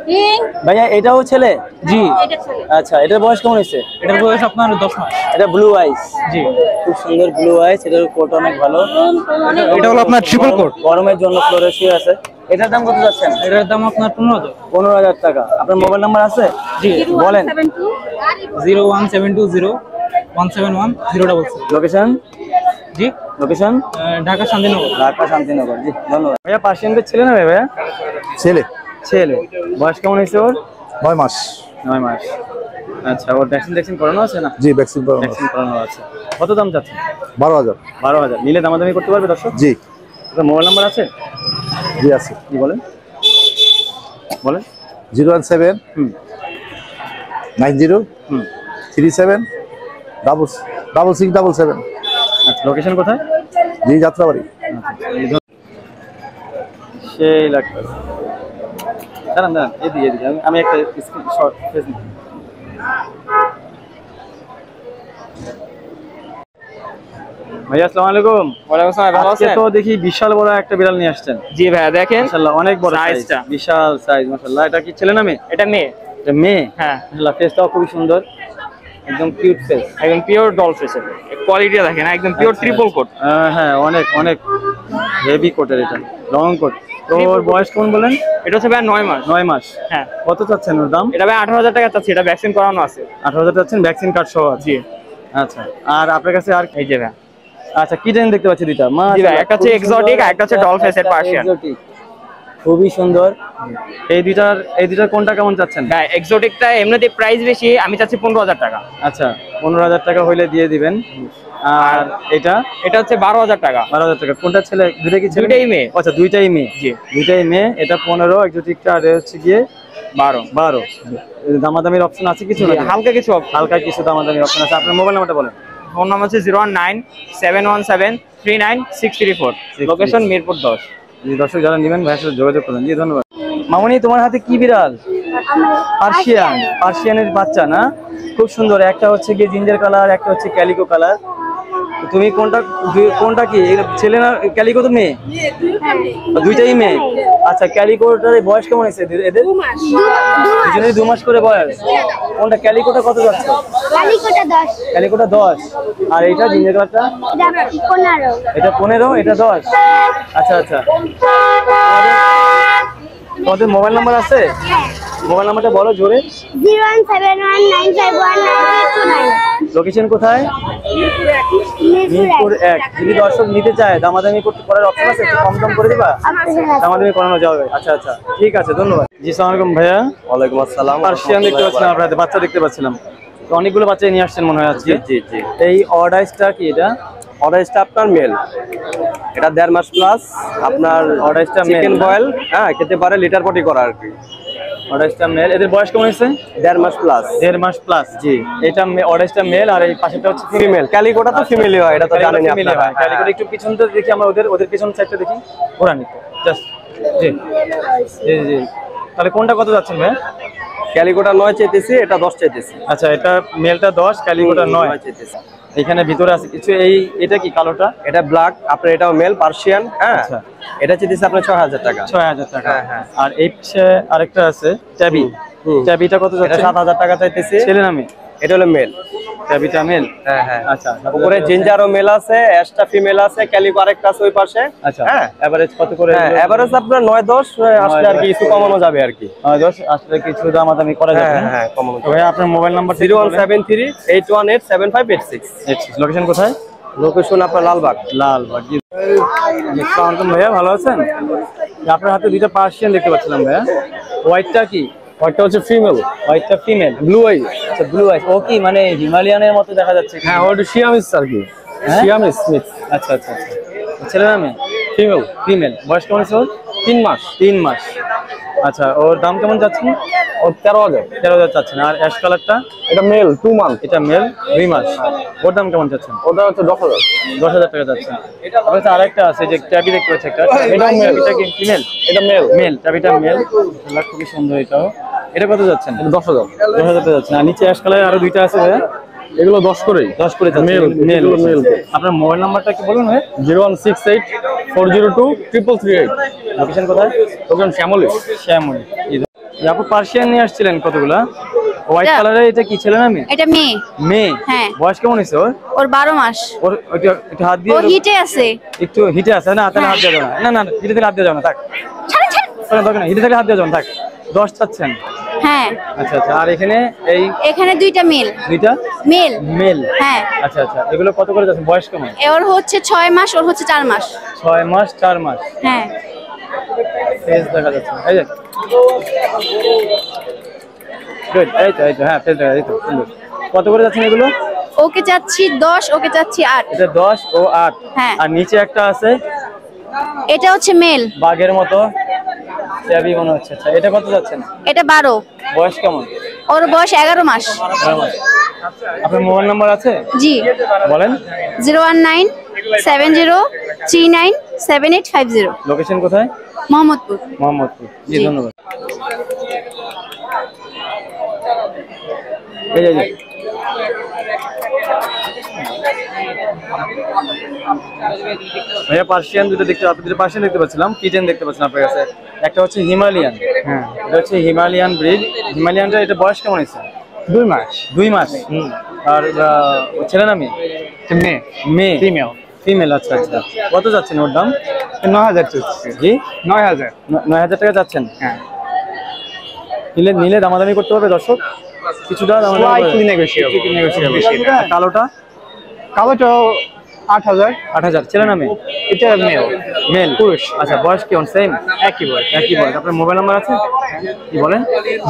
ঠিক ভাইয়া, এটাও ছেলে? জি। এটা ছেলে। আচ্ছা, এটার বয়স কেমন হয়েছে? এটার বয়স আপনার 10 মাস। এটা ব্লু আইস। জি, খুব সুন্দর ব্লু আইস। এটার কোট অনেক ভালো। এটা হলো আপনার ট্রিপল কোট। গরমের জন্য ফ্লোরেসিও আছে। এটার দাম কত যাচ্ছেন? এটার দাম আপনার 15,000। 15,000 টাকা। আপনার মোবাইল নাম্বার আছে? জি, বলেন। 01720171000। লোকেশন? জি, লোকেশন ঢাকা শান্তিনগর। জি ধন্যবাদ। ভাইয়া, পার্সিয়ানদের ছেলে না ভাইয়া? ছেলে। বয়স কেমন হয়েছে ওর? 9 মাস। 9 মাস। আচ্ছা, ওর ভ্যাকসিন করানো আছে না? জি ভ্যাকসিন করানো আছে। কত দাম চাচ্ছেন? 12,000। 12,000 নিলে দামাদামি করতে পারবে দর্শক? জি। আপনার মোবাইল নাম্বার আছে? জি আছে। কি বলেন? 017 90 37 6677। আচ্ছা, লোকেশন কোথায়? জি যাত্রাবাড়ি। সেই লাগবে। দাঁড়ান এদিকে আমি একটা শর্ট ফেস নিই। ভাইয়া আসসালামু আলাইকুম। ওয়ালাইকুম আসসালাম, ভালো আছেন? তো দেখি বিশাল বড় একটা বিড়াল নিয়ে আসছেন। জি ভাইয়া দেখেন মাশাআল্লাহ অনেক বড় সাইজটা, বিশাল সাইজ মাশাআল্লাহ। এটা কি ছেলে না মেয়ে? এটা মেয়ে। এটা মেয়ে? হ্যাঁ মাশাআল্লাহ, ফেসটাও খুব সুন্দর, একদম কিউট ফেস, একদম পিওর ডল ফেসের কোয়ালিটিটা দেখেন, একদম পিওর ট্রিপল কোট। হ্যাঁ অনেক হেভি কোটের, এটা লং কোট। তো ওর বয়স কেমন বলেন? এটা হচ্ছে ভাই 9 মাস। 9 মাস। হ্যাঁ। কত চাচ্ছেন ওর দাম? এটা ভাই 18,000 টাকা চাচ্ছি, এটা ভ্যাকসিন করানো আছে। 18,000 চাচ্ছেন, ভ্যাকসিন কার্ড সহ? জি। আচ্ছা, আর আপনার কাছে আর এই যে ভাই, আচ্ছা কি ট্রেন দেখতে পাচ্ছি দুইটা? জি ভাই, একটা হচ্ছে এক্সোটিক আর একটা হচ্ছে ডল ফেসের পার্সিয়ান। খুবই সুন্দর। এই দুইটার কোনটা কেমন চাচ্ছেন? ভাই এক্সোটিকটা এমনিতে প্রাইস বেশি, আমি চাচ্ছি 15,000 টাকা। আচ্ছা, 15,000 টাকা হইলে দিয়ে দিবেন। আর এটা হচ্ছে 12,000 টাকা। 12,000 টাকা। কোনটা ছেলে? দুইটা কি ছেলে? দুইটাই মেয়ে। আচ্ছা, দুইটাই মেয়ে। জি, দুইটাই মেয়ে। এটা 15, এক্সোটিকটা আর হচ্ছে গিয়ে 12। দামাদামির অপশন আছে কিছু? হালকা কিছু দামাদামির অপশন আছে। আপনার মোবাইল নাম্বারটা বলেন। ফোন নাম্বার হচ্ছে 019-717-39634। লোকেশন মিরপুর 10। জি দর্শক, যারা নেবেন ভাইয়ের সাথে যোগাযোগ করবেন। জি ধন্যবাদ। মামুনি, তোমার হাতে কি বিড়াল? পার্সিয়ানের বাচ্চা না? খুব সুন্দর। একটা হচ্ছে গিয়ে জিঞ্জার কালার, একটা হচ্ছে ক্যালিকো কালার। তুমি কোনটা কি ছেলে না ক্যালিকো? তো মেয়ে? দুইটাই মেয়ে। আচ্ছা, ক্যালিকোটার বয়স কেমন হয়েছে এদের? দুজনেই 2 মাস করে বয়স। কোনটা ক্যালিকোটা কত যাচ্ছে? ক্যালিকোটা 10। আর এইটা জিঞ্জার কালারটা? এটা 15, এটা 10। আচ্ছা। তোমাদের মোবাইল নাম্বার আছে? মোবাইল নাম্বারটা বলো জোরে। 01719519829। লোকেশন কোথায়? মিরপুর 1। যদি দর্শক নিতে চায়, দামাদামি করার অপশন আছে? কম করে দিবা? দামাদামি করানো যাবে। আচ্ছা, ঠিক আছে, ধন্যবাদ। জি আসসালামু আলাইকুম ভাইয়া। ওয়ালাইকুম আসসালাম। পার্সিয়ান দেখতে পাচ্ছিলাম আপনার হাতে, বাচ্চা দেখতে পাচ্ছিলাম। তো অনেকগুলো বাচ্চা নিয়ে আসছেন মনে হয় আজকে। জি। এই অর্ডারটা কি? এটা অর্ডারটা আপনার মেল, এটা 1.5 মাস প্লাস। আপনার অর্ডারটা চিকেন বয়েল, হ্যাঁ খেতে পারে, লিটার পটি করা আর কি। অর্ডারটা মেল। এদের বয়স কেমন হয়েছে? 1.5 মাস প্লাস। 1.5 মাস প্লাস। জি, এটা অর্ডারটা মেল আর এই পাশেটা হচ্ছে ফিমেল। ক্যালিকোটা তো ফিমেলই হয়, এটা তো জানেন আপনারা। ক্যালিকোটা একটু পিছনটা দেখি আমরা, ওদের পিছন সাইডটা দেখি। ওরানি জাস্ট। জি। তাহলে কোনটা কত যাচ্ছেন ভাই? ক্যালিকোটা 9 চাইতেছি, এটা 10 চাইতেছি। আচ্ছা, এটা মেলটা 10, ক্যালিকোটা 9 চাইতেছি। এখানে ভিতরে আছে কিছু। এটা কি কালোটা? এটা ব্ল্যাক। আপনার এটাও মেল পার্সিয়ান। হ্যাঁ, আচ্ছা। এটা চাইতেছি আপনার 6,000 টাকা। 6,000 টাকা। হ্যাঁ। আর এই আরেকটা আছে ট্যাবি। ট্যাবিটা কত যাচ্ছে? এটা 7,000 টাকা চাইতেছি। ছেলে না মেয়ে? এটা হলো মেল। ট্যাবিটা মেল? হ্যাঁ। আচ্ছা, উপরে জিঞ্জারও মেল আছে, এক্সট্রা ফিমেল আছে, ক্যালিকো আরেকটা আছে ওই পাশে। আচ্ছা। হ্যাঁ, এভারেজ কত করে? হ্যাঁ, এভারেজ আপনার 9-10 আসলে আর কি কিছু কমানো যাবে আর কি। 10 আসলে কিছু দামাদামি করা যাবে। হ্যাঁ, কমানো যাবে। ভাই আপনার মোবাইল নাম্বার? 01738187586। লোকেশন কোথায়? লোকেশন আপনার লালবাগ। জি। আসসালামু আলাইকুম ভাইয়া, ভালো আছেন? আপনার হাতে দুইটা পার্সিয়ান দেখতে পাচ্ছিলাম ভাইয়া। হোয়াইটটা কি? ওইটা হচ্ছে ফিমেল। হোয়াইটটা ফিমেল। Blue eye. আচ্ছা, ব্লু আইস। ও কি মানে হিমালয়ানের মতো দেখা যাচ্ছে? হ্যাঁ, ওটা সিয়ামিস আর কি। সিয়ামিস স্মিথ। আচ্ছা। ছেলে না মেয়ে? ফিমেল। বয়স কেমন আছে ওর? 3 মাস। 3 মাস। আচ্ছা, ওর দাম কেমন যাচ্ছে? ওর 13,000। 13,000 চাচ্ছেন। আর অ্যাশ কালারটা? এটা মেল 2 মান্থ। এটা মেল 2 মাস। ওর দাম কেমন যাচ্ছেন? ওটা হচ্ছে 10,000। 10,000 টাকা যাচ্ছে। আরেকটা আছে যে ট্যাবি দেখতে পাচ্ছি একটা। এটাও মেল। এটা কি ফিমেল? এটা মেল। ট্যাবিটা মেল। খুবই সুন্দর এটাও। এটা কত যাচ্ছেন? এটা 10,000। 10,000 টাকা যাচ্ছে। আর নিচে অ্যাশ কালার আরো দুইটা আছে ভাইয়া। এগুলো 10 করে যাচ্ছে। মেল। আপনার মোবাইল নাম্বারটা কি বলুন ভাই? 01684023338। লোকেশন কোথায়? লোকেশন শ্যামলী। আপু পার্সিয়ান নিয়ে আসছিলেন কতগুলা? হোয়াইট কালারের। এটা কি ছেলে না মেয়ে? এটা মেয়ে। হ্যাঁ। বয়স কেমন হয়েছে ওর? ওর 12 মাস। ওর একটু হাত দিয়ে। ও হিটে আছে। একটু হিটে আছে না? তাহলে হাত দিয়ে যাবে না। হিটে থেকে হাত দিয়ে যাবে না, থাক। দরকার না, হিটে থেকে হাত দিয়ে যাবে, থাক। 10 চাচ্ছেন? হ্যাঁ। আচ্ছা। আর এখানে দুইটা মেল। দুইটা মেল। হ্যাঁ। আচ্ছা। এগুলো কত করে যাচ্ছে? বয়স কেমন? ওর হচ্ছে 6 মাস, ওর হচ্ছে 4 মাস। 6 মাস 4 মাস। হ্যাঁ। ফেস দেখা যাচ্ছে। এই যে গুড, এই তো হ্যাঁ ফেলতে এই তো সুন্দর। কত করে যাচ্ছেন এগুলো? ওকে চাচ্ছি 10, ওকে চাচ্ছি 8। এটা 10 ও 8। হ্যাঁ। আর নিচে একটা আছে এটা হচ্ছে মেল। বাঘের মতো চেবি মনে হচ্ছে। আচ্ছা এটা কত যাচ্ছেন? এটা 12। বয়স কেমন? ওর বয়স 11 মাস। আপনার মোবাইল নাম্বার আছে? জি, বলেন। 01970397850। লোকেশন কোথায়? মোহাম্মদপুর। মোহাম্মদপুর। জি জি। ধন্যবাদ। এই যে ভাইয়া পার্সিয়ান দুটো দেখতে, আপনি দুটো পার্সিয়ান দেখতে পাচ্ছিলাম, কিটেন দেখতে পাচ্ছেন আপনার কাছে। একটা হচ্ছে হিমালয়ান। হ্যাঁ, এটা হচ্ছে হিমালয়ান ব্রিড। হিমালয়ানটা এটা বয়স কেমন হয়েছে? 2 মাস। 2 মাস। আর ছেলে না মেয়ে? মেয়ে। মেয়ে, ফিমেল। ফিমেল। আচ্ছা আচ্ছা, কত যাচ্ছেন ওর দাম? 9000 চলছে। জি 9000। 9000 টাকা যাচ্ছেন। হ্যাঁ, নিলে দামাদামি করতে হবে দর্শক, কিছুটা Slightly negotiable. কালোটা? কালোটা 8000। 8000। ছেলে না মেয়ে? এটা মেল। মেল, পুরুষ। আচ্ছা বয়স কেমন? সেম, একই বয়স। একই বয়স। আপনার মোবাইল নাম্বার আছে? কি বলেন?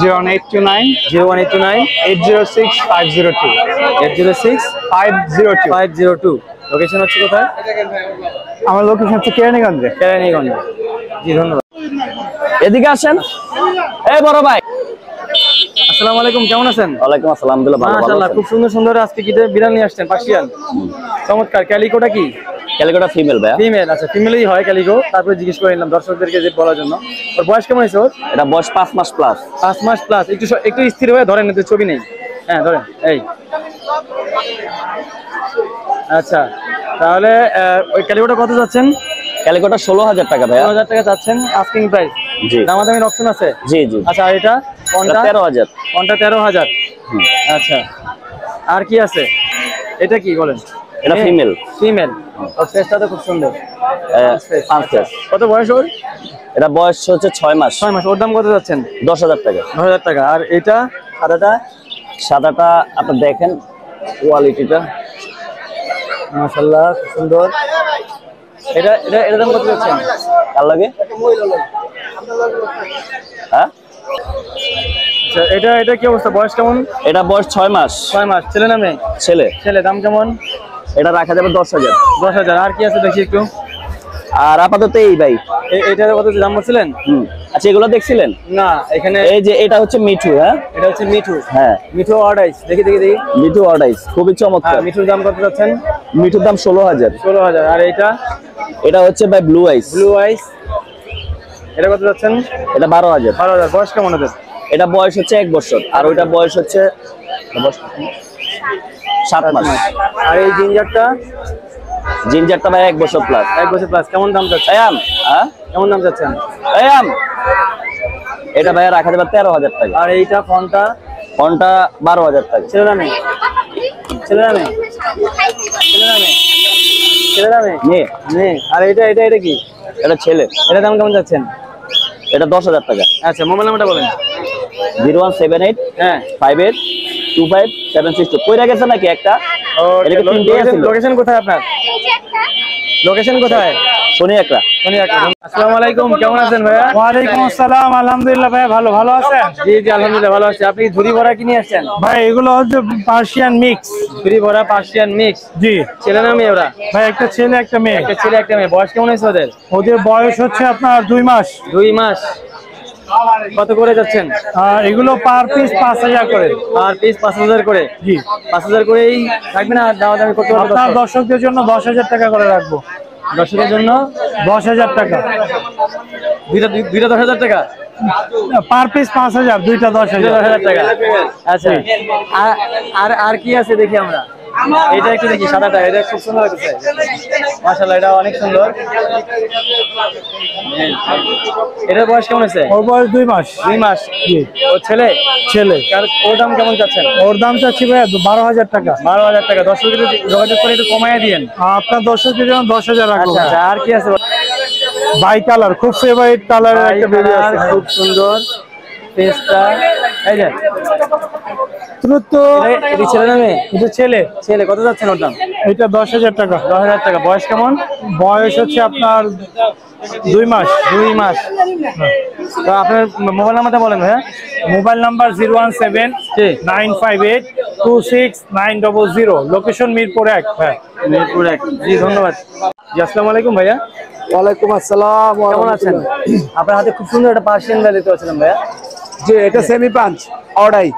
01829 01829 806 502 806 502। 502। লোকেশন হচ্ছে কোথায়? আমার লোকেশন হচ্ছে কেরানীগঞ্জে। কেরানীগঞ্জ। জি ধন্যবাদ। এদিকে আসেন, এই বড় ভাই। আসসালামু আলাইকুম, কেমন আছেন? ওয়ালাইকুম আসসালাম। মাশাআল্লাহ, খুব সুন্দর সুন্দর আজকে কি বিড়াল নিয়ে আসছেন? পার্সিয়ান, চমৎকার। ক্যালিকোটা কি? ক্যালিকোটা ফিমেল ভাইয়া। ফিমেল। আচ্ছা ফিমেলই হয় ক্যালিকো, তারপরে জিজ্ঞেস করে নিলাম দর্শকদেরকে যে বলার জন্য। ওর বয়স কেমন হয়েছে ওর? এটা বয়স 5 মাস প্লাস। 5 মাস প্লাস। একটু স্থির হয়ে ধরেন, একটু ছবি নেই। হ্যাঁ ধরেন, এই। আচ্ছা তাহলে ওই ক্যালিকোটা কত যাচ্ছেন? ক্যালিকোটা 16000 টাকা ভাইয়া। 16000 টাকা যাচ্ছেন আস্কিং প্রাইস। জি। দামাদামির অপশন আছে? জি জি। আচ্ছা আর এটা কোনটা? 13000। কোনটা? 13000। আচ্ছা আর কি আছে? এটা কি বলেন? এটা ফিমেল। ফিমেল। ওর ফেসটা তো খুব সুন্দর। 5 মাস। কত বয়স ওর? এটা বয়স হচ্ছে 6 মাস। 6 মাস। ওর দাম কত যাচ্ছেন? 10000 টাকা। 10000 টাকা। আর এটা সাদাটা? সাদাটা আপনি দেখেন কোয়ালিটিটা, মাশাআল্লাহ খুব সুন্দর। এটা দাম কত যাচ্ছেন? কার লাগে? হ্যাঁ, আচ্ছা এটা কি অবস্থা? বয়স কেমন? এটা বয়স 6 মাস। 6 মাস। ছেলে না মেয়ে? ছেলে। ছেলে। দাম কেমন? এটা রাখা যাবে 10000। 10000। আর কি আছে দেখি একটু। আর আপাতত এই ভাই। এটার কত দাম বলছিলেন? আচ্ছা এগুলো দেখছিলেন? না এখানে এই যে এটা হচ্ছে মিঠু। হ্যাঁ, এটা হচ্ছে মিঠু। হ্যাঁ, মিঠু অর্ডাইস। দেখি মিঠু অর্ডাইস খুবই চমৎকার। মিঠুর দাম কত যাচ্ছেন? মিঠুর দাম 16000। 16000। আর এটা হচ্ছে ভাই ব্লু আইস। ব্লু আইস, এটা কত যাচ্ছেন? এটা 12000। 12000। বয়স কেমন ওদের? এটা বয়স হচ্ছে 1 বছর, আর ওইটা বয়স হচ্ছে 7 মাস। আর এই জিঞ্জারটা? জিঞ্জারটা ভাই 1 বছর প্লাস। 1 বছর প্লাস। কেমন দাম যাচ্ছে? আয়াম, হ্যাঁ কেমন দাম যাচ্ছেন? আয়াম, এটা ভাই রাখা যাবে 13000 টাকা। আর এইটা ফোনটা? ফোনটা 12000 টাকা। ছেলে না মেয়ে? ছেলে না মেয়ে? ছেলে না মেয়ে? ছেলে না মেয়ে? মেয়ে। মেয়ে। আর এটা কি? এটা ছেলে। এটা দাম কেমন যাচ্ছেন? এটা 10000 টাকা। আচ্ছা মোবাইল নাম্বারটা বলেন। 0178 হ্যাঁ 5825 762। কইরা গেছে নাকি একটা? এটা কি তিনটে আছে? লোকেশন কোথায় আপনার? লোকেশন কোথায়? শনি একটা। আসসালামু আলাইকুম, কেমন আছেন ভাইয়া? ওয়ালাইকুম আসসালাম। আলহামদুলিল্লাহ ভাই, ভালো আছেন? জি জি আলহামদুলিল্লাহ ভালো আছি। আপনি ঝুড়ি ভরা কি নিয়ে আসছেন? ভাই এগুলো হচ্ছে পার্সিয়ান মিক্স। ঝুড়ি ভরা পার্সিয়ান মিক্স। জি ছেলে না মেয়ে ওরা? ভাই, একটা ছেলে একটা মেয়ে। একটা ছেলে একটা মেয়ে। বয়স কেমন হয়েছে ওদের? ওদের বয়স হচ্ছে আপনার 2 মাস। 2 মাস। কত করে যাচ্ছেন? এগুলো পার পিস 5000 করে। আর পিস 5000 করে? জি 5000 করেই থাকবে না? দামাদামি করতে হবে? আপনার দর্শকদের জন্য 10000 টাকা করে রাখবো। দর্শকের জন্য 10000 টাকা। দুইটা 10000 টাকা? পার পিস 5000, দুইটা 10000। 10000 টাকা। আচ্ছা আর কি আছে দেখি আমরা। এটা একটু দেখি, সাদাটা। এটা খুব সুন্দর লাগছে মাশাআল্লাহ, এটা অনেক সুন্দর। এটার বয়স কেমন হয়েছে? ওর বয়স 2 মাস। 2 মাস। জি। ও ছেলে? ছেলে। ওর দাম কেমন চাচ্ছেন? ওর দাম চাচ্ছি ভাই 12000 টাকা। 12000 টাকা। দর্শকদের যোগাযোগ করে একটু কমাইয়া দিয়েন। আপনার দর্শকদের জন্য 10000 রাখবো। আচ্ছা আর কি আছে? বাই কালার, খুব ফেভারিট কালারের একটা বেবি আছে। খুব সুন্দর ফেসটা। এই যে তো এটা ছেলে না মেয়ে? এটা ছেলে। ছেলে। কত যাচ্ছেন ওর দাম? এটা 10000 টাকা। 10000 টাকা। বয়স কেমন? বয়স হচ্ছে আপনার 2 মাস। 2 মাস। তো আপনার মোবাইল নাম্বারটা বলেন ভাইয়া। Mobile number 017-958-26900, location Mirpur 1। হ্যাঁ, মিরপুর 1। জি ধন্যবাদ। জি আসসালামু আলাইকুম ভাইয়া। ওয়ালাইকুম আসসালাম। কেমন আছেন? আপনার হাতে খুব সুন্দর একটা পার্সিয়ান গাড়ি দেখতে পাচ্ছিলাম ভাইয়া। জি, এটা সেমি পাঞ্চ অর্ডাই।